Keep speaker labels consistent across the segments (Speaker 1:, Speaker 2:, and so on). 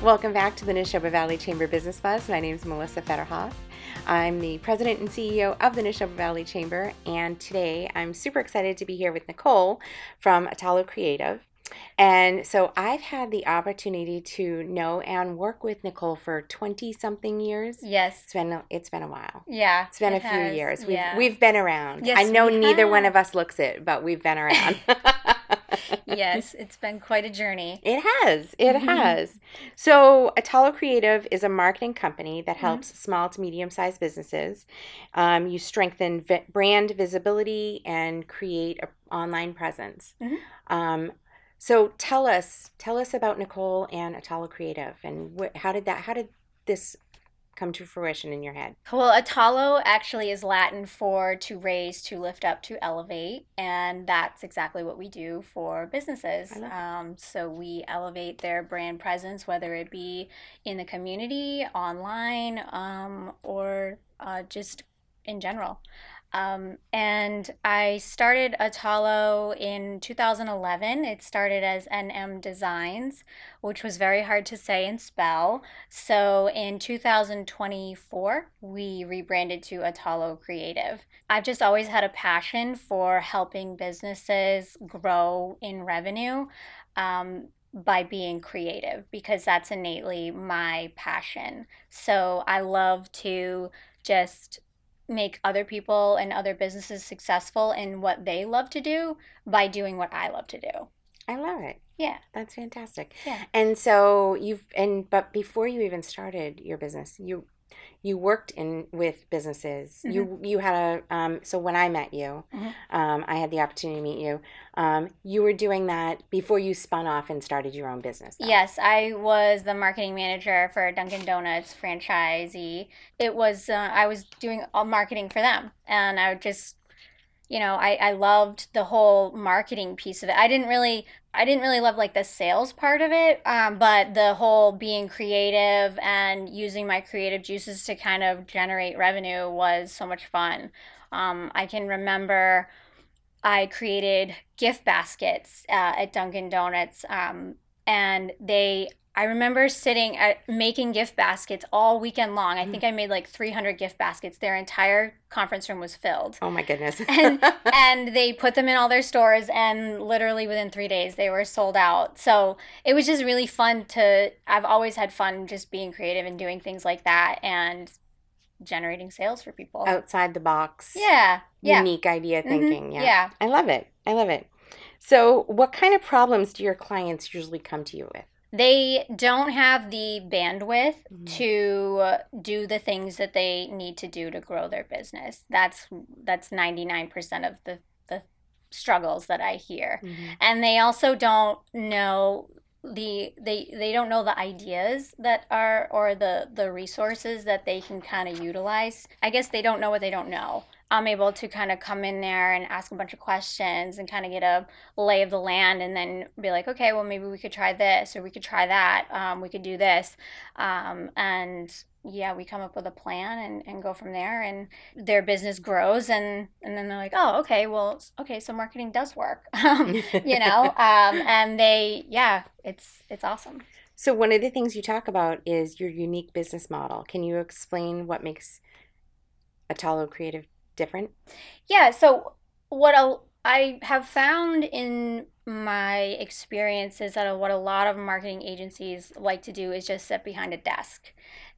Speaker 1: Welcome back to the Neshoba Valley Chamber Business Buzz. My name is Melissa Fetterhoff. I'm the president and CEO of the Neshoba Valley Chamber, and today I'm super excited to be here with Nicole from Attollo Creative. And so I've had the opportunity to know and work with Nicole for 20-something years.
Speaker 2: Yes.
Speaker 1: It's been a while.
Speaker 2: Yeah.
Speaker 1: It's been a few years.
Speaker 2: Yeah.
Speaker 1: We've been around.
Speaker 2: Yes,
Speaker 1: I know
Speaker 2: we
Speaker 1: neither
Speaker 2: have.
Speaker 1: one of us looks it, but we've been around.
Speaker 2: Yes, it's been quite a journey.
Speaker 1: It has. It has. So, Attollo Creative is a marketing company that helps small to medium-sized businesses. You strengthen brand visibility and create an online presence. So, tell us about Nicole and Attollo Creative, and how did this come to fruition in your head?
Speaker 2: Well, Attollo actually is Latin for to raise, to lift up, to elevate, and that's exactly what we do for businesses. So we elevate their brand presence, whether it be in the community, online, or just in general. And I started Attollo in 2011. It started as NM Designs, which was very hard to say and spell. So in 2024, we rebranded to Attollo Creative. I've just always had a passion for helping businesses grow in revenue. By being creative, because that's innately my passion. So I love to just make other people and other businesses successful in what they love to do by doing what I love to do.
Speaker 1: I love it.
Speaker 2: Yeah.
Speaker 1: That's fantastic.
Speaker 2: Yeah.
Speaker 1: And so but before you even started your business, you worked with businesses. You had so when I met you, I had the opportunity to meet you. You were doing that before you spun off and started your own business, though.
Speaker 2: Yes, I was the marketing manager for Dunkin' Donuts franchisee. It was I was doing all marketing for them, and I would just I loved the whole marketing piece of it. I didn't really love like the sales part of it, but the whole being creative and using my creative juices to kind of generate revenue was so much fun. I can remember I created gift baskets at Dunkin' Donuts, and I remember sitting at making gift baskets all weekend long. I think I made like 300 gift baskets. Their entire conference room was filled.
Speaker 1: Oh my goodness.
Speaker 2: and they put them in all their stores, and literally within 3 days they were sold out. So it was just really fun I've always had fun just being creative and doing things like that and generating sales for people.
Speaker 1: Outside the box.
Speaker 2: Yeah.
Speaker 1: Unique idea thinking.
Speaker 2: Yeah.
Speaker 1: I love it. So what kind of problems do your clients usually come to you with?
Speaker 2: They don't have the bandwidth to do the things that they need to do to grow their business. That's 99% of the struggles that I hear. And they also don't know they don't know the ideas that are, or the resources that they can kind of utilize. I guess they don't know what they don't know. I'm able to kind of come in there and ask a bunch of questions and kind of get a lay of the land, and then be like, okay, well, maybe we could try this, or we could try that. We could do this. And yeah, we come up with a plan and go from there, and their business grows, and then they're like, oh, okay, well, okay, so marketing does work, and it's awesome.
Speaker 1: So one of the things you talk about is your unique business model. Can you explain what makes Attollo Creative different?
Speaker 2: Yeah, so what I have found in my experience is that what a lot of marketing agencies like to do is just sit behind a desk,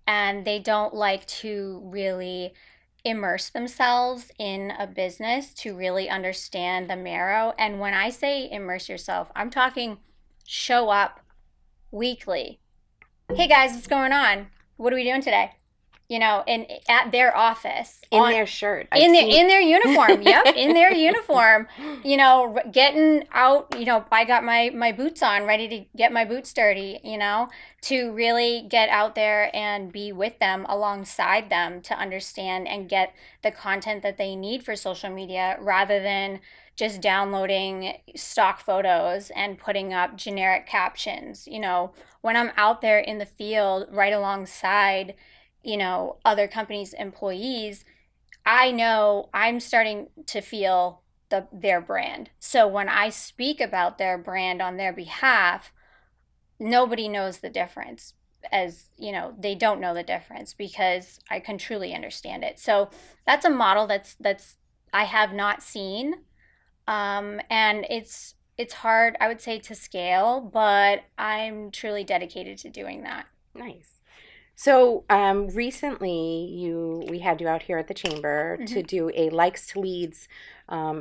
Speaker 2: and they don't like to really immerse themselves in a business to really understand the marrow. And when I say immerse yourself, I'm talking show up weekly. Hey guys, what's going on? What are we doing today? At their office,
Speaker 1: in their shirt,
Speaker 2: in their uniform. Yep, in their uniform. Getting out. I got my boots on, ready to get my boots dirty. To really get out there and be with them, alongside them, to understand and get the content that they need for social media, rather than just downloading stock photos and putting up generic captions. When I'm out there in the field, right alongside other companies' employees, I know I'm starting to feel their brand. So when I speak about their brand on their behalf, nobody knows the difference. as they don't know the difference, because I can truly understand it. So that's a model that's I have not seen, and it's hard, I would say, to scale, but I'm truly dedicated to doing that.
Speaker 1: Nice. So recently, we had you out here at the chamber to
Speaker 2: Hmm.
Speaker 1: do a likes to leads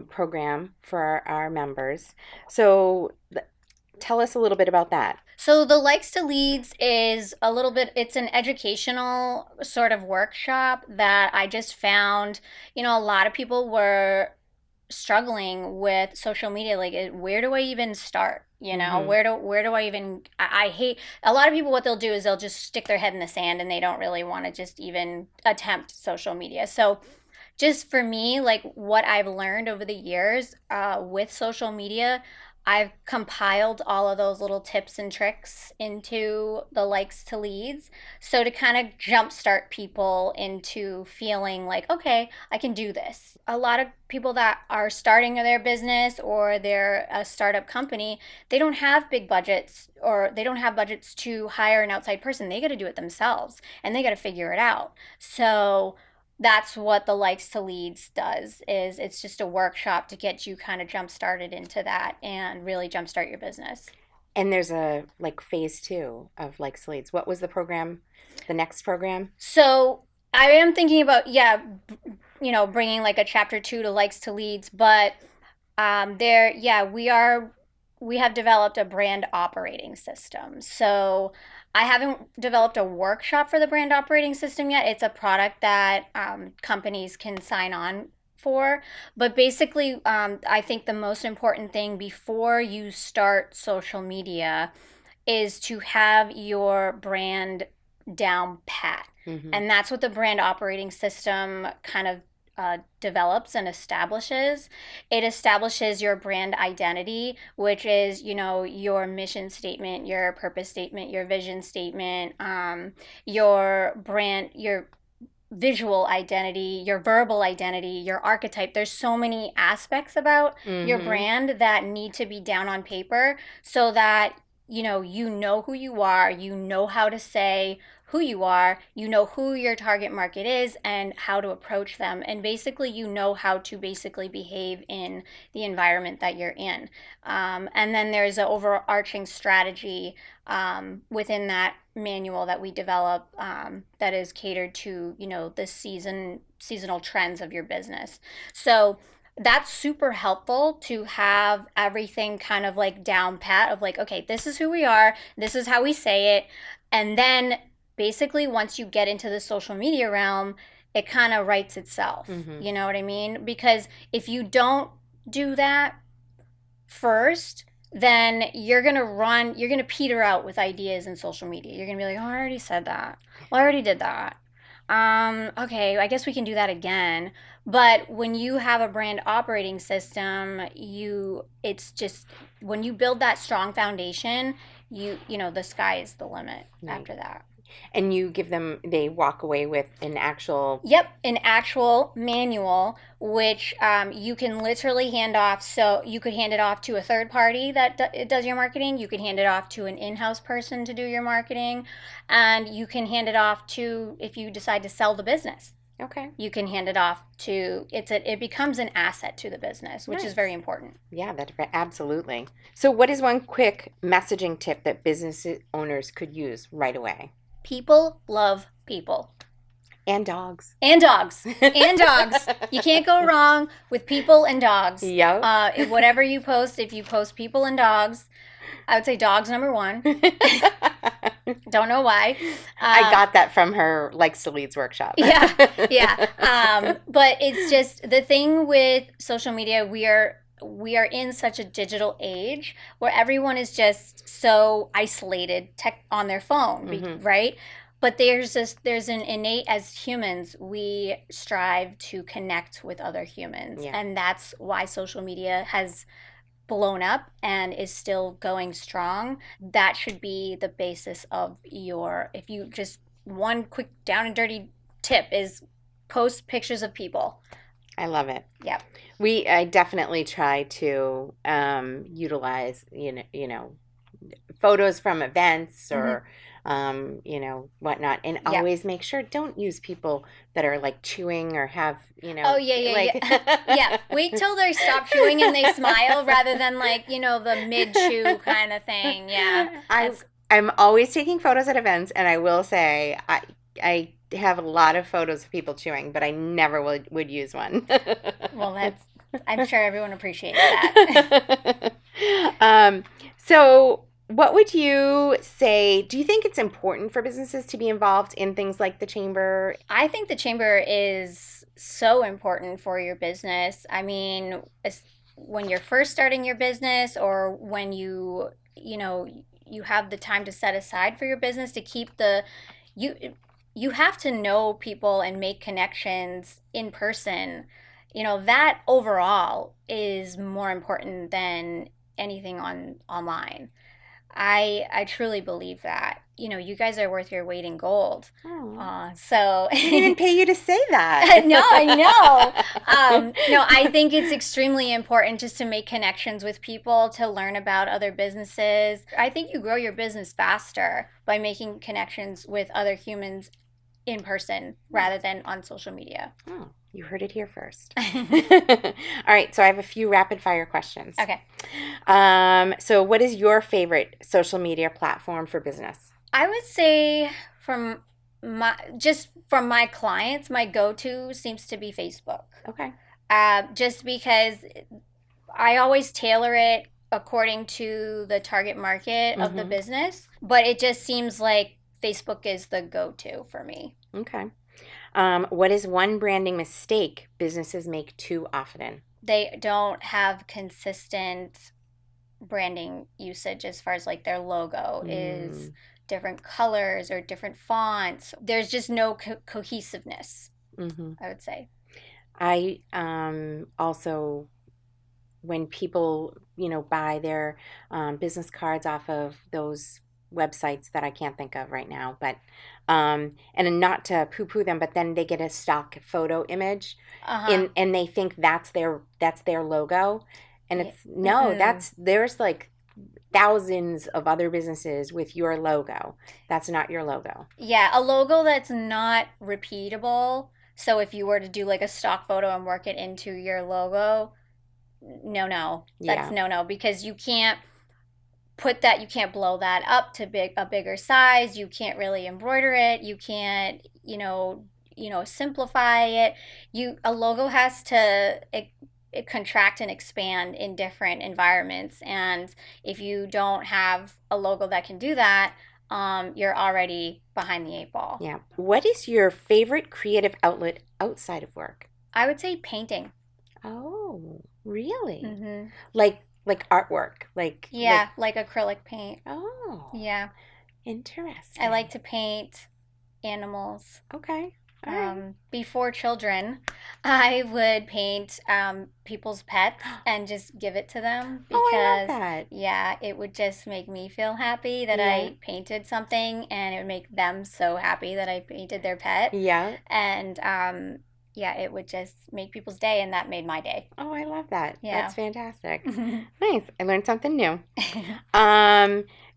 Speaker 1: program for our members. So tell us a little bit about that.
Speaker 2: So the Likes to Leads is a little bit, it's an educational sort of workshop that I just found, a lot of people were struggling with social media. Like, where do I even start?
Speaker 1: Mm-hmm.
Speaker 2: Where do I even, I hate a lot of people. What they'll do is they'll just stick their head in the sand and they don't really want to just even attempt social media. So just for me, like what I've learned over the years with social media, I've compiled all of those little tips and tricks into the Likes to Leads. So to kind of jumpstart people into feeling like, okay, I can do this. A lot of people that are starting their business or they're a startup company, they don't have big budgets, or they don't have budgets to hire an outside person. They got to do it themselves and they got to figure it out. So that's what the Likes to Leads does. Is it's just a workshop to get you kind of jump started into that and really jumpstart your business.
Speaker 1: And there's a like phase two of likes to leads. What was the program? The next program?
Speaker 2: So I am thinking about, yeah, bringing like a chapter 2 to Likes to Leads, but there, yeah, we have developed a brand operating system. So I haven't developed a workshop for the brand operating system yet. It's a product that companies can sign on for. But basically, I think the most important thing before you start social media is to have your brand down pat.
Speaker 1: Mm-hmm.
Speaker 2: And that's what the brand operating system kind of develops and establishes. It establishes your brand identity, which is, your mission statement, your purpose statement, your vision statement, your brand, your visual identity, your verbal identity, your archetype. There's so many aspects about your
Speaker 1: Mm-hmm.
Speaker 2: brand that need to be down on paper so that you know who you are, you know how to say who you are, you know who your target market is and how to approach them, and basically you know how to basically behave in the environment that you're in. And then there's an overarching strategy within that manual that we develop, that is catered to the seasonal trends of your business. So that's super helpful to have everything kind of like down pat of like, okay, this is who we are, this is how we say it. And then basically once you get into the social media realm, it kind of writes itself.
Speaker 1: Mm-hmm.
Speaker 2: You know what I mean? Because if you don't do that first, then you're gonna peter out with ideas in social media. You're gonna be like, oh, I already said that. Well, I already did that. Okay, I guess we can do that again. But when you have a brand operating system, it's just, when you build that strong foundation, the sky is the limit
Speaker 1: Nice.
Speaker 2: after that.
Speaker 1: And you give them, they walk away with an actual.
Speaker 2: Yep, an actual manual, which you can literally hand off. So you could hand it off to a third party that does your marketing. You could hand it off to an in-house person to do your marketing, and you can hand it off to, if you decide to sell the business.
Speaker 1: Okay.
Speaker 2: You can hand it off to, it becomes an asset to the business, which is
Speaker 1: Nice.
Speaker 2: very important.
Speaker 1: Yeah, that absolutely. So, what is one quick messaging tip that business owners could use right away?
Speaker 2: People love people.
Speaker 1: And dogs.
Speaker 2: And dogs. And dogs. You can't go wrong with people and dogs.
Speaker 1: Yep.
Speaker 2: Whatever you post, if you post people and dogs, I would say dogs number one. Don't know why.
Speaker 1: I got that from her Likes to Leads workshop.
Speaker 2: Yeah, yeah. But it's just the thing with social media. We are in such a digital age where everyone is just so isolated tech on their phone,
Speaker 1: Mm-hmm.
Speaker 2: right? But there's an innate, as humans, we strive to connect with other humans.
Speaker 1: Yeah.
Speaker 2: And that's why social media has blown up and is still going strong. That should be the basis of if you just, one quick down and dirty tip is post pictures of people.
Speaker 1: I love it.
Speaker 2: Yep.
Speaker 1: I definitely try to utilize, photos from events or whatnot. And
Speaker 2: Yep.
Speaker 1: always make sure don't use people that are like chewing or have,
Speaker 2: Oh, yeah, yeah,
Speaker 1: like.
Speaker 2: yeah. Yeah. Wait till they stop chewing and they smile rather than like, the mid chew kind of thing. Yeah.
Speaker 1: I
Speaker 2: That's
Speaker 1: I'm always taking photos at events, and I will say I have a lot of photos of people chewing, but I never would use one.
Speaker 2: Well, I'm sure everyone appreciates that.
Speaker 1: um, so what would you say? Do you think it's important for businesses to be involved in things like the chamber?
Speaker 2: I think the chamber is so important for your business. I mean, when you're first starting your business or when you have the time to set aside for your business to keep you you have to know people and make connections in person. That overall is more important than anything online. I truly believe that. You guys are worth your weight in gold.
Speaker 1: Oh,
Speaker 2: So
Speaker 1: we didn't even pay you to say that.
Speaker 2: no, I know. No, I think it's extremely important just to make connections with people, to learn about other businesses. I think you grow your business faster by making connections with other humans in person rather than on social media.
Speaker 1: Oh, you heard it here first. All right, so I have a few rapid fire questions.
Speaker 2: Okay.
Speaker 1: So what is your favorite social media platform for business?
Speaker 2: I would say from my clients, my go-to seems to be Facebook.
Speaker 1: Okay.
Speaker 2: Just because I always tailor it according to the target market of the business, but it just seems like Facebook is the go-to for me.
Speaker 1: Okay. What is one branding mistake businesses make too often?
Speaker 2: They don't have consistent branding usage as far as like their logo is different colors or different fonts. There's just no cohesiveness, I would say.
Speaker 1: I also, when people, buy their business cards off of those websites that I can't think of right now, but and not to poo-poo them, but then they get a stock photo image, and they think that's their logo, and it's no, there's like thousands of other businesses with your logo. That's not your logo.
Speaker 2: Yeah, a logo that's not repeatable. So if you were to do like a stock photo and work it into your logo, no. That's
Speaker 1: Yeah.
Speaker 2: no, because you can't you can't blow that up to a bigger size. You can't really embroider it. You can't, simplify it. A logo has to contract and expand in different environments. And if you don't have a logo that can do that, you're already behind the eight ball.
Speaker 1: Yeah. What is your favorite creative outlet outside of work?
Speaker 2: I would say painting.
Speaker 1: Oh, really?
Speaker 2: Mm-hmm.
Speaker 1: Like artwork, like
Speaker 2: acrylic paint.
Speaker 1: Oh,
Speaker 2: Yeah.
Speaker 1: interesting.
Speaker 2: I like to paint animals.
Speaker 1: Okay. All right.
Speaker 2: Before children, I would paint people's pets and just give it to them
Speaker 1: Oh, I love
Speaker 2: because,
Speaker 1: that.
Speaker 2: yeah, it would just make me feel happy that
Speaker 1: Yeah.
Speaker 2: I painted something, and it would make them so happy that I painted their pet.
Speaker 1: Yeah.
Speaker 2: And yeah, it would just make people's day, and that made my day.
Speaker 1: Oh, I love that.
Speaker 2: Yeah.
Speaker 1: That's fantastic. Nice. I learned something new.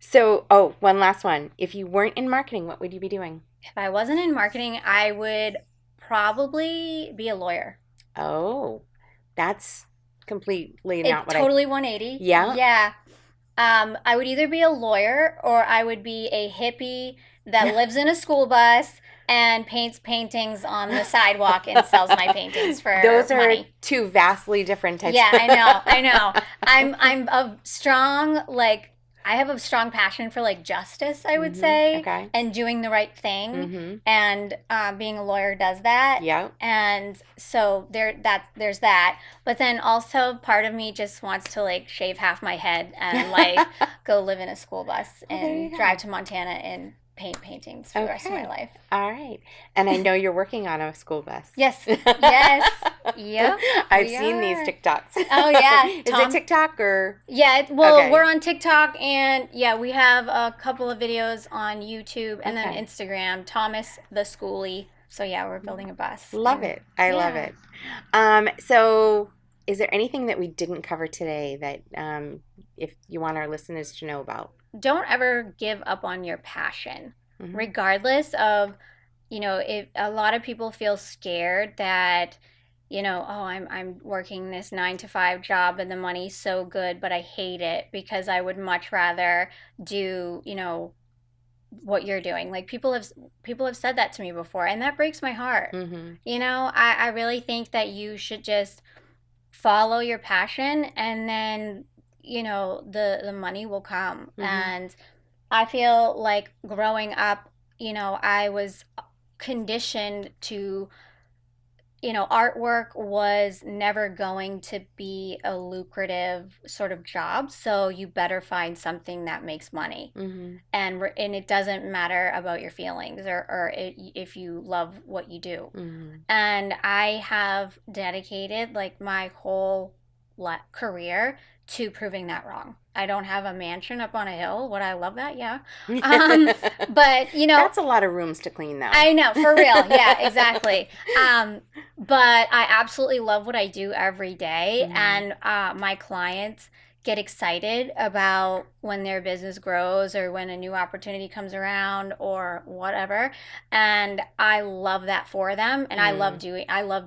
Speaker 1: So, one last one. If you weren't in marketing, what would you be doing?
Speaker 2: If I wasn't in marketing, I would probably be a lawyer.
Speaker 1: Oh, that's completely not what
Speaker 2: Totally 180.
Speaker 1: Yeah?
Speaker 2: Yeah. I would either be a lawyer or I would be a hippie that lives in a school bus and paints paintings on the sidewalk and sells my paintings for
Speaker 1: Those are
Speaker 2: money.
Speaker 1: two vastly different types.
Speaker 2: Yeah, I know. I'm a strong, I have a strong passion for justice, I would say,
Speaker 1: Okay.
Speaker 2: and doing the right thing.
Speaker 1: Mm-hmm.
Speaker 2: And being a lawyer does that.
Speaker 1: Yeah.
Speaker 2: And so there's that. But then also part of me just wants to shave half my head and go live in a school bus and drive to Montana and paint paintings for the rest of my life.
Speaker 1: All right. And I know you're working on a school bus.
Speaker 2: Yes. Yes. Yep.
Speaker 1: I've seen these TikToks.
Speaker 2: Oh, yeah.
Speaker 1: Is it TikTok or?
Speaker 2: Yeah, well, we're on TikTok, and yeah, we have a couple of videos on YouTube and then Instagram, Thomas the Schoolie. So yeah, we're building a bus.
Speaker 1: Love it. I love it. So is there anything that we didn't cover today that if you want our listeners to know about?
Speaker 2: Don't ever give up on your passion,
Speaker 1: Mm-hmm.
Speaker 2: regardless of, if a lot of people feel scared that, oh, I'm working this 9 to 5 job and the money's so good, but I hate it because I would much rather do, what you're doing. Like people have said that to me before, and that breaks my heart.
Speaker 1: Mm-hmm.
Speaker 2: I really think that you should just follow your passion, and then the money will come.
Speaker 1: Mm-hmm.
Speaker 2: And I feel like growing up, I was conditioned to, artwork was never going to be a lucrative sort of job, so you better find something that makes money.
Speaker 1: Mm-hmm.
Speaker 2: And it doesn't matter about your feelings, or if you love what you do.
Speaker 1: Mm-hmm.
Speaker 2: And I have dedicated like my whole career to proving that wrong. I don't have a mansion up on a hill. Would I love that? Yeah. But
Speaker 1: That's a lot of rooms to clean, though.
Speaker 2: I know, for real. Yeah, exactly. But I absolutely love what I do every day.
Speaker 1: Mm-hmm.
Speaker 2: And my clients get excited about when their business grows or when a new opportunity comes around or whatever. And I love that for them. And I love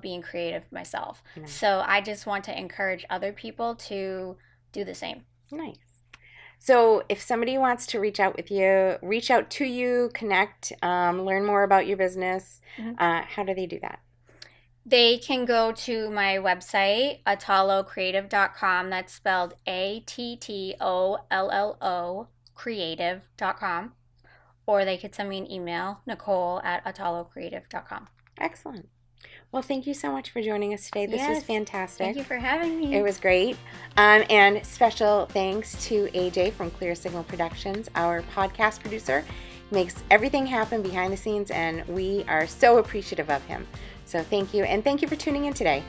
Speaker 2: being creative myself.
Speaker 1: Nice.
Speaker 2: So I just want to encourage other people to do the same.
Speaker 1: Nice. So if somebody wants to reach out to you, connect, learn more about your business, how do they do that?
Speaker 2: They can go to my website, attollocreative.com. That's spelled ATTOLLO creative.com. Or they could send me an email, nicole@attollocreative.com.
Speaker 1: Excellent. Well, thank you so much for joining us today. This was fantastic.
Speaker 2: Thank you for having me.
Speaker 1: It was great. And special thanks to AJ from Clear Signal Productions, our podcast producer. He makes everything happen behind the scenes, and we are so appreciative of him. So thank you, and thank you for tuning in today.